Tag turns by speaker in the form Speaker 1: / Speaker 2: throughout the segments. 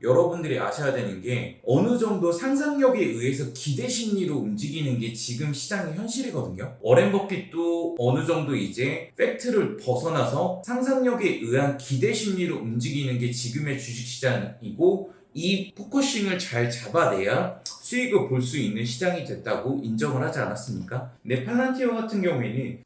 Speaker 1: 여러분들이 아셔야 되는 게 어느 정도 상상력에 의해서 기대 심리로 움직이는 게 지금 시장의 현실이거든요. 워렌 버핏도 어느 정도 이제 팩트를 벗어나서 상상력에 의한 기대 심리로 움직이는 게 지금의 주식시장이고, 이 포커싱을 잘 잡아내야 수익을 볼 수 있는 시장이 됐다고 인정을 하지 않았습니까? 근데 팔란티어 같은 경우에는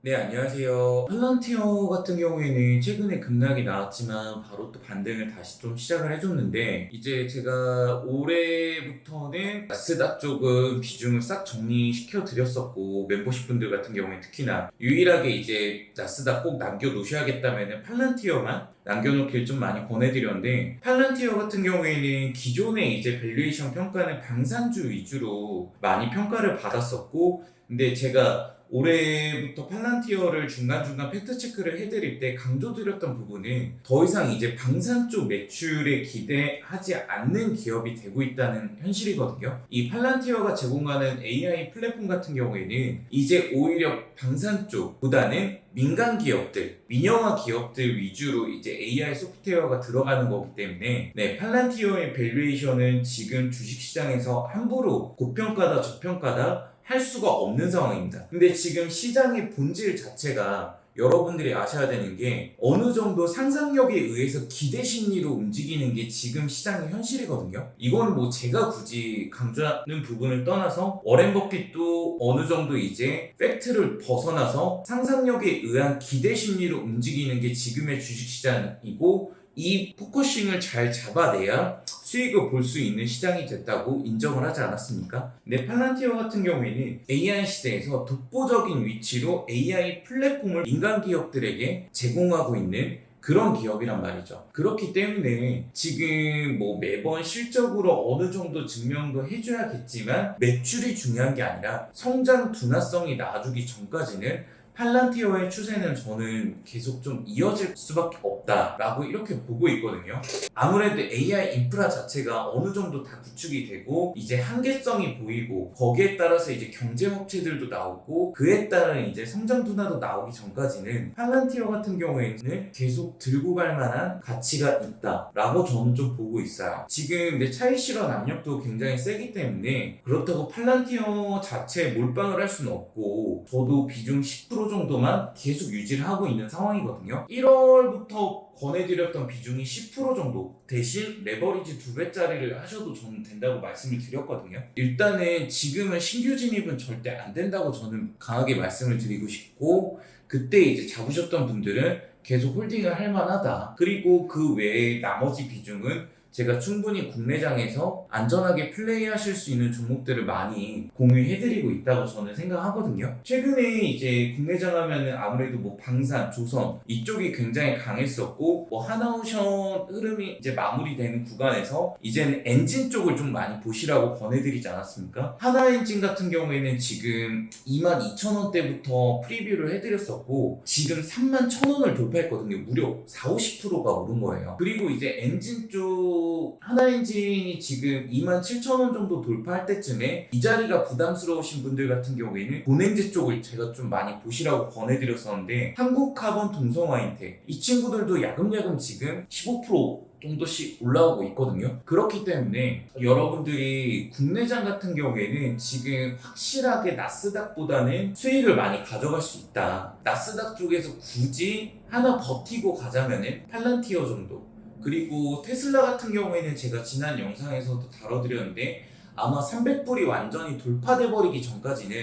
Speaker 1: 네, 안녕하세요. 팔란티어 같은 경우에는 최근에 급락이 나왔지만 바로 또 반등을 다시 좀 시작을 해줬는데, 이제 제가 올해부터는 나스닥 쪽은 비중을 싹 정리시켜 드렸었고, 멤버십 분들 같은 경우에 특히나 유일하게 이제 나스닥 꼭 남겨놓으셔야겠다면 팔란티어만 남겨놓길 좀 많이 권해드렸는데, 팔란티어 같은 경우에는 기존에 이제 밸류에이션 평가는 방산주 위주로 많이 평가를 받았었고, 근데 제가 올해부터 팔란티어를 중간중간 팩트체크를 해드릴 때 강조드렸던 부분은 더 이상 이제 방산 쪽 매출에 기대하지 않는 기업이 되고 있다는 현실이거든요. 이 팔란티어가 제공하는 AI 플랫폼 같은 경우에는 이제 오히려 방산 쪽보다는 민간 기업들, 민영화 기업들 위주로 이제 AI 소프트웨어가 들어가는 거기 때문에, 네, 팔란티어의 밸류에이션은 지금 주식시장에서 함부로 고평가다 저평가다 할 수가 없는 상황입니다. 근데 지금 시장의 본질 자체가 여러분들이 아셔야 되는 게 어느 정도 상상력에 의해서 기대 심리로 움직이는 게 지금 시장의 현실이거든요. 이건 뭐 제가 굳이 강조하는 부분을 떠나서 워렌 버핏도 어느 정도 이제 팩트를 벗어나서 상상력에 의한 기대 심리로 움직이는 게 지금의 주식시장이고, 이 포커싱을 잘 잡아내야 수익을 볼 수 있는 시장이 됐다고 인정을 하지 않았습니까? 근데 팔란티어 같은 경우에는 AI 시대에서 독보적인 위치로 AI 플랫폼을 민간 기업들에게 제공하고 있는 그런 기업이란 말이죠. 그렇기 때문에 지금 뭐 매번 실적으로 어느 정도 증명도 해줘야겠지만, 매출이 중요한 게 아니라 성장 둔화성이 나아주기 전까지는 팔란티어의 추세는 저는 계속 좀 이어질 수밖에 없다라고 이렇게 보고 있거든요. 아무래도 AI 인프라 자체가 어느 정도 다 구축이 되고 이제 한계성이 보이고, 거기에 따라서 이제 경쟁업체들도 나오고 그에 따른 이제 성장 둔화도 나오기 전까지는 팔란티어 같은 경우에는 계속 들고 갈 만한 가치가 있다라고 저는 좀 보고 있어요. 지금 내 차익 실현 압력도 굉장히 세기 때문에 그렇다고 팔란티어 자체에 몰빵을 할 수는 없고, 저도 비중 10% 정도만 계속 유지를 하고 있는 상황이거든요. 1월부터 권해드렸던 비중이 10% 정도 대신 레버리지 2배짜리를 하셔도 저는 된다고 말씀을 드렸거든요. 일단은 지금은 신규 진입은 절대 안 된다고 저는 강하게 말씀을 드리고 싶고, 그때 이제 잡으셨던 분들은 계속 홀딩을 할 만하다. 그리고 그 외에 나머지 비중은 제가 충분히 국내장에서 안전하게 플레이하실 수 있는 종목들을 많이 공유해드리고 있다고 저는 생각하거든요. 최근에 이제 국내장 하면은 아무래도 뭐 방산, 조선 이쪽이 굉장히 강했었고, 뭐 하나오션 흐름이 이제 마무리되는 구간에서 이제는 엔진 쪽을 좀 많이 보시라고 권해드리지 않았습니까? 하나엔진 같은 경우에는 지금 22,000원대부터 프리뷰를 해드렸었고 지금 31,000원을 돌파했거든요. 무려 40~50%가 오른 거예요. 그리고 이제 엔진 쪽 하나엔진이 지금 27,000원 정도 돌파할 때쯤에 이 자리가 부담스러우신 분들 같은 경우에는 본행제 쪽을 제가 좀 많이 보시라고 권해드렸었는데, 한국카본, 동성화인텍 이 친구들도 야금야금 지금 15% 정도씩 올라오고 있거든요. 그렇기 때문에 여러분들이 국내장 같은 경우에는 지금 확실하게 나스닥보다는 수익을 많이 가져갈 수 있다. 나스닥 쪽에서 굳이 하나 버티고 가자면은 팔란티어 정도, 그리고 테슬라 같은 경우에는 제가 지난 영상에서도 다뤄드렸는데 아마 300불이 완전히 돌파돼 버리기 전까지는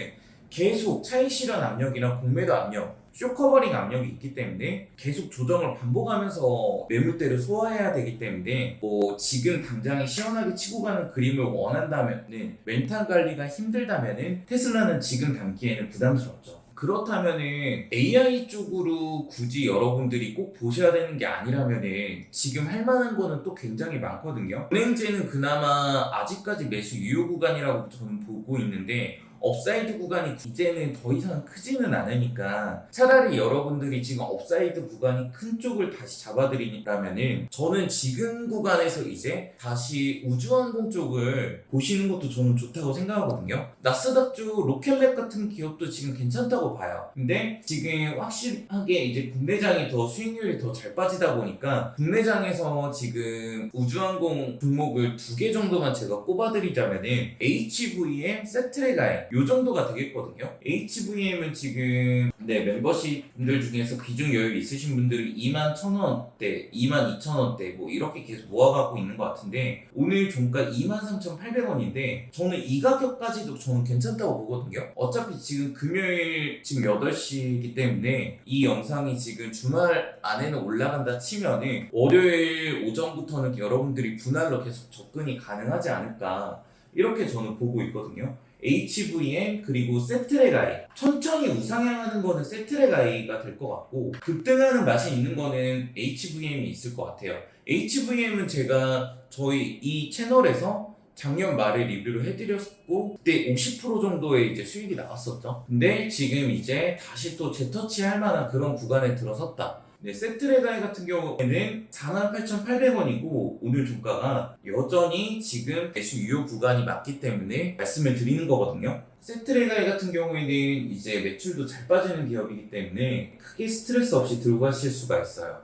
Speaker 1: 계속 차익 실현 압력이나 공매도 압력, 쇼커버링 압력이 있기 때문에 계속 조정을 반복하면서 매물대를 소화해야 되기 때문에, 뭐 지금 당장에 시원하게 치고 가는 그림을 원한다면은, 멘탈 관리가 힘들다면은 테슬라는 지금 담기에는 부담스럽죠. 그렇다면은 AI 쪽으로 굳이 여러분들이 꼭 보셔야 되는 게 아니라면은 지금 할 만한 거는 또 굉장히 많거든요. 은행제는 그나마 아직까지 매수 유효 구간이라고 저는 보고 있는데, 업사이드 구간이 이제는 더 이상 크지는 않으니까 차라리 여러분들이 지금 업사이드 구간이 큰 쪽을 다시 잡아드리라면은 저는 지금 구간에서 이제 다시 우주항공 쪽을 보시는 것도 저는 좋다고 생각하거든요. 나스닥주 로켓랩 같은 기업도 지금 괜찮다고 봐요. 근데 지금 확실하게 이제 국내장이 더 수익률이 더 잘 빠지다 보니까 국내장에서 지금 우주항공 종목을 2개 정도만 제가 꼽아드리자면은 HVM, 세트레가이 요 정도가 되겠거든요. HVM은 지금 멤버십 분들 중에서 비중 여유 있으신 분들은 21,000원대, 22,000원대 뭐 이렇게 계속 모아가고 있는 것 같은데 오늘 종가 23,800원인데 저는 이 가격까지도 저는 괜찮다고 보거든요. 어차피 지금 금요일 지금 8시이기 때문에 이 영상이 지금 주말 안에는 올라간다 치면은 월요일 오전부터는 여러분들이 분할로 계속 접근이 가능하지 않을까 이렇게 저는 보고 있거든요. HVM 그리고 세트레가이 천천히 우상향하는 거는 세트레가이가 될 것 같고 급등하는 맛이 있는 거는 HVM이 있을 것 같아요. HVM은 제가 저희 이 채널에서 작년 말에 리뷰를 해드렸고 그때 50% 정도의 이제 수익이 나왔었죠. 근데 지금 이제 다시 또 재터치 할 만한 그런 구간에 들어섰다. 네, 세트레가이 같은 경우에는 48,800원이고 오늘 주가가 여전히 지금 매수 유효 구간이 맞기 때문에 말씀을 드리는 거거든요. 세트레가이 같은 경우에는 이제 매출도 잘 빠지는 기업이기 때문에 크게 스트레스 없이 들고 가실 수가 있어요.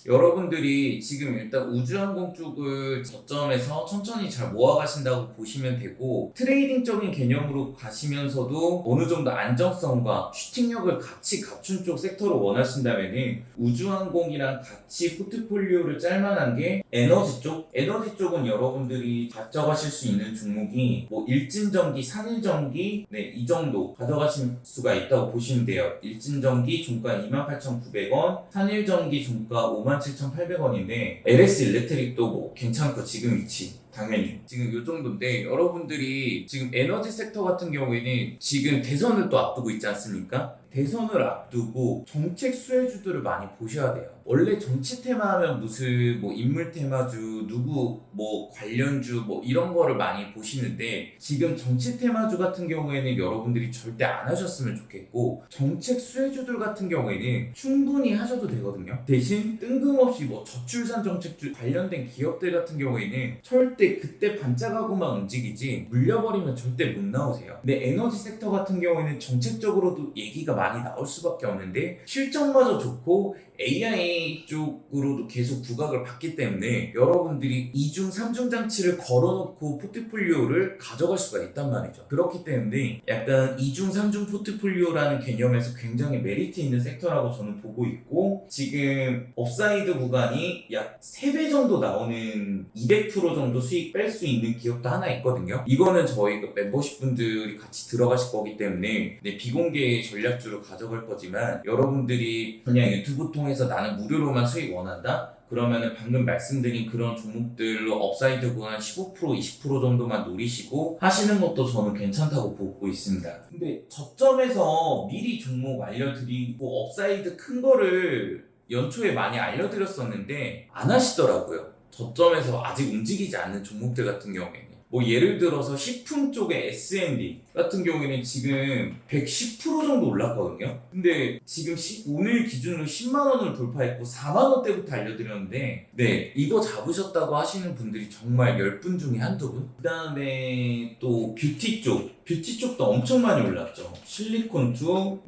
Speaker 1: 여러분들이 지금 일단 우주항공 쪽을 저점에서 천천히 잘 모아가신다고 보시면 되고 트레이딩적인 개념으로 가시면서도 어느 정도 안정성과 슈팅력을 같이 갖춘 쪽 섹터를 원하신다면 우주항공이랑 같이 포트폴리오를 짤만한 게 에너지 쪽? 에너지 쪽은 여러분들이 가져가실 수 있는 종목이 뭐 일진전기, 산일전기 이 정도 가져가실 수가 있다고 보시면 돼요. 일진전기 종가 28,900원, 산일전기 종가 57,800원인데 LS 일렉트릭도 뭐 괜찮고 지금 위치 당연히 지금 요 정도인데 여러분들이 지금 에너지 섹터 같은 경우에는 지금 대선을 또 앞두고 있지 않습니까? 대선을 앞두고 정책 수혜주들을 많이 보셔야 돼요. 원래 정치 테마 하면 무슨 뭐 인물 테마주, 누구 뭐 관련주 뭐 이런 거를 많이 보시는데 지금 정치 테마주 같은 경우에는 여러분들이 절대 안 하셨으면 좋겠고 정책 수혜주들 같은 경우에는 충분히 하셔도 되거든요. 대신 뜬금없이 뭐 저출산 정책주 관련된 기업들 같은 경우에는 절대 그때 반짝하고만 움직이지 물려버리면 절대 못 나오세요. 근데 에너지 섹터 같은 경우에는 정책적으로도 얘기가 많이 나올 수밖에 없는데 실적마저 좋고 AI 쪽으로도 계속 부각을 받기 때문에 여러분들이 2중, 3중 장치를 걸어놓고 포트폴리오를 가져갈 수가 있단 말이죠. 그렇기 때문에 약간 2중, 3중 포트폴리오라는 개념에서 굉장히 메리트 있는 섹터라고 저는 보고 있고 지금 업사이드 구간이 약 3배 정도 나오는 200% 정도 수익 뺄 수 있는 기업도 하나 있거든요. 이거는 저희 멤버십 분들이 같이 들어가실 거기 때문에 비공개 전략주로 가져갈 거지만 여러분들이 그냥 유튜브 통해서 나는 무료로만 수익 원한다? 그러면은 방금 말씀드린 그런 종목들로 업사이드 구간 15% 20% 정도만 노리시고 하시는 것도 저는 괜찮다고 보고 있습니다. 근데 저점에서 미리 종목 알려드리고 업사이드 큰 거를 연초에 많이 알려드렸었는데 안 하시더라고요. 저점에서 아직 움직이지 않는 종목들 같은 경우에는 뭐 예를 들어서 식품 쪽의 S&D 같은 경우에는 지금 110% 정도 올랐거든요. 근데 지금 오늘 기준으로 10만원을 돌파했고 4만원대부터 알려드렸는데 이거 잡으셨다고 하시는 분들이 정말 10분 중에 한두 분? 그 다음에 또 뷰티 쪽도 엄청 많이 올랐죠. 실리콘2,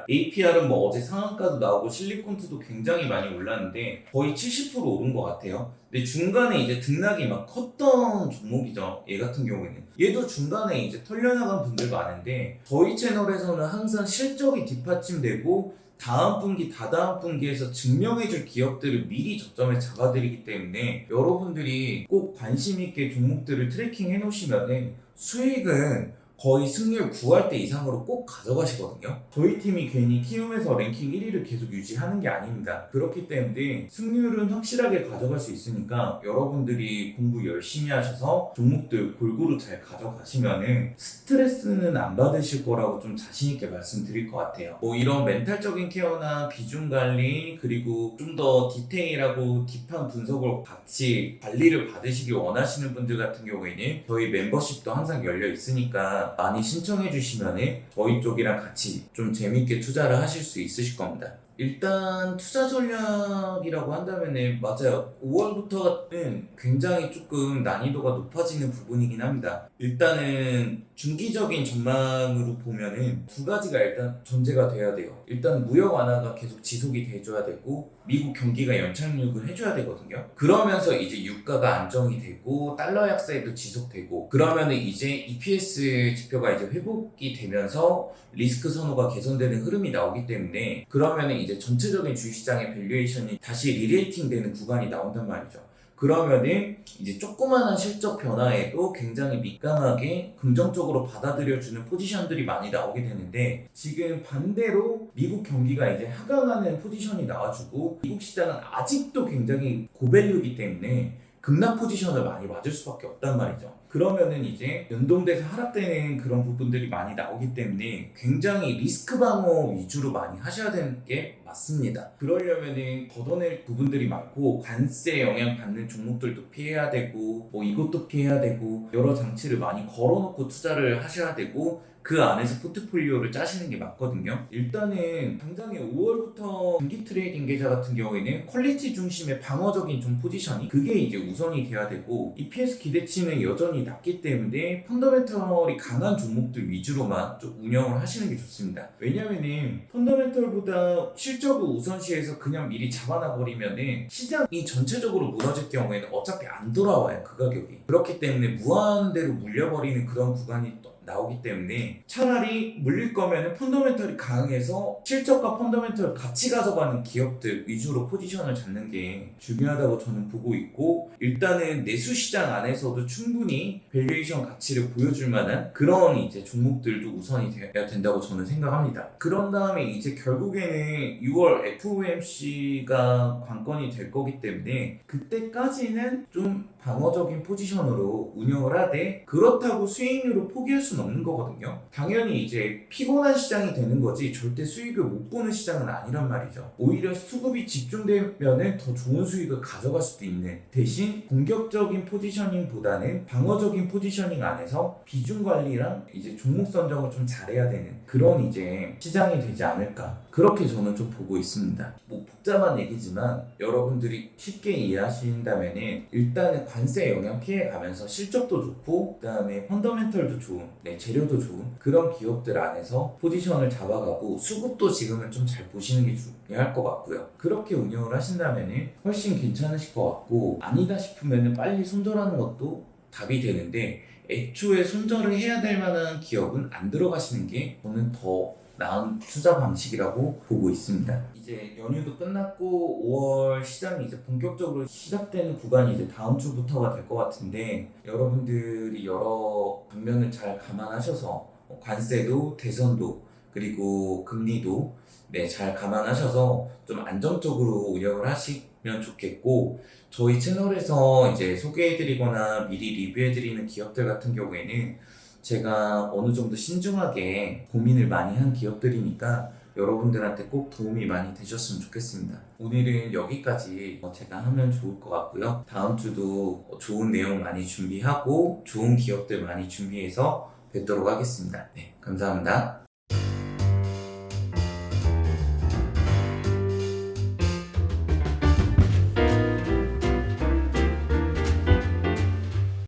Speaker 1: APR은 뭐 어제 상한가도 나오고 실리콘2도 굉장히 많이 올랐는데 거의 70% 오른 것 같아요. 근데 중간에 이제 등락이 막 컸던 종목이죠. 얘 같은 경우에는. 얘도 중간에 이제 털려나간 분들 많은데 저희 채널에서는 항상 실적이 뒷받침되고 다음 분기, 다다음 분기에서 증명해줄 기업들을 미리 저점에 잡아드리기 때문에 여러분들이 꼭 관심 있게 종목들을 트래킹 해놓으시면은 수익은 거의 승률 9할 때 이상으로 꼭 가져가시거든요. 저희 팀이 괜히 키움에서 랭킹 1위를 계속 유지하는 게 아닙니다. 그렇기 때문에 승률은 확실하게 가져갈 수 있으니까 여러분들이 공부 열심히 하셔서 종목들 골고루 잘 가져가시면은 스트레스는 안 받으실 거라고 좀 자신있게 말씀드릴 것 같아요. 뭐 이런 멘탈적인 케어나 비중 관리 그리고 좀 더 디테일하고 딥한 분석을 같이 관리를 받으시길 원하시는 분들 같은 경우에는 저희 멤버십도 항상 열려 있으니까 있으니까 많이 신청해 주시면 저희 쪽이랑 같이 좀 재밌게 투자를 하실 수 있으실 겁니다. 일단 투자 전략이라고 한다면은 맞아요. 5월부터는 굉장히 조금 난이도가 높아지는 부분이긴 합니다. 일단은 중기적인 전망으로 보면은 두 가지가 일단 전제가 돼야 돼요. 일단 무역 완화가 계속 지속이 돼줘야 되고 미국 경기가 연착륙을 해줘야 되거든요. 그러면서 이제 유가가 안정이 되고 달러 약세도 지속되고 그러면은 이제 EPS 지표가 이제 회복이 되면서 리스크 선호가 개선되는 흐름이 나오기 때문에 그러면은 이제 전체적인 주식시장의 밸류에이션이 다시 리레이팅 되는 구간이 나온단 말이죠. 그러면은 이제 조그마한 실적 변화에도 굉장히 민감하게 긍정적으로 받아들여주는 포지션들이 많이 나오게 되는데 지금 반대로 미국 경기가 이제 하강하는 포지션이 나와주고 미국 시장은 아직도 굉장히 고밸류이기 때문에 급락 포지션을 많이 맞을 수밖에 없단 말이죠. 그러면은 이제 연동돼서 하락되는 그런 부분들이 많이 나오기 때문에 굉장히 리스크 방어 위주로 많이 하셔야 되는 게 맞습니다. 그러려면은 걷어낼 부분들이 많고 관세 영향 받는 종목들도 피해야 되고 뭐 이것도 피해야 되고 여러 장치를 많이 걸어놓고 투자를 하셔야 되고 그 안에서 포트폴리오를 짜시는 게 맞거든요. 일단은 당장에 5월부터 분기 트레이딩 계좌 같은 경우에는 퀄리티 중심의 방어적인 좀 포지셔닝 그게 이제 우선이 돼야 되고 EPS 기대치는 여전히 낮기 때문에 펀더멘털이 강한 종목들 위주로만 좀 운영을 하시는 게 좋습니다. 왜냐면은 펀더멘털보다 실적을 우선시해서 그냥 미리 잡아놔 버리면은 시장이 전체적으로 무너질 경우에는 어차피 안 돌아와요, 그 가격이. 그렇기 때문에 무한대로 물려버리는 그런 구간이 또 나오기 때문에 차라리 물릴 거면 펀더멘털이 강해서 실적과 펀더멘털을 같이 가져가는 기업들 위주로 포지션을 잡는 게 중요하다고 저는 보고 있고 일단은 내수 시장 안에서도 충분히 밸류에이션 가치를 보여줄 만한 그런 이제 종목들도 우선이 돼야 된다고 저는 생각합니다. 그런 다음에 이제 결국에는 6월 FOMC가 관건이 될 거기 때문에 그때까지는 좀 방어적인 포지션으로 운영을 하되 그렇다고 수익률을 포기할 수는 없는 거거든요. 당연히 이제 피곤한 시장이 되는 거지 절대 수익을 못 보는 시장은 아니란 말이죠. 오히려 수급이 집중되면 더 좋은 수익을 가져갈 수도 있는 대신 공격적인 포지셔닝보다는 방어적인 포지셔닝 안에서 비중 관리랑 이제 종목 선정을 좀 잘해야 되는 그런 이제 시장이 되지 않을까 그렇게 저는 좀 보고 있습니다. 뭐 복잡한 얘기지만 여러분들이 쉽게 이해하신다면은 일단은 관세 영향 피해 가면서 실적도 좋고 그 다음에 펀더멘털도 좋은 재료도 좋은 그런 기업들 안에서 포지션을 잡아가고 수급도 지금은 좀 잘 보시는 게 중요할 것 같고요. 그렇게 운영을 하신다면은 훨씬 괜찮으실 것 같고 아니다 싶으면은 빨리 손절하는 것도 답이 되는데 애초에 손절을 해야 될 만한 기업은 안 들어가시는 게 저는 더 나은 투자 방식이라고 보고 있습니다. 이제 연휴도 끝났고 5월 시장이 이제 본격적으로 시작되는 구간이 이제 다음 주부터가 될 것 같은데 여러분들이 여러 방면을 잘 감안하셔서 관세도 대선도 그리고 금리도 잘 감안하셔서 좀 안정적으로 운영을 하시면 좋겠고 저희 채널에서 이제 소개해드리거나 미리 리뷰해드리는 기업들 같은 경우에는 제가 어느 정도 신중하게 고민을 많이 한 기업들이니까 여러분들한테 꼭 도움이 많이 되셨으면 좋겠습니다. 오늘은 여기까지 제가 하면 좋을 것 같고요. 다음 주도 좋은 내용 많이 준비하고 좋은 기업들 많이 준비해서 뵙도록 하겠습니다. 네, 감사합니다.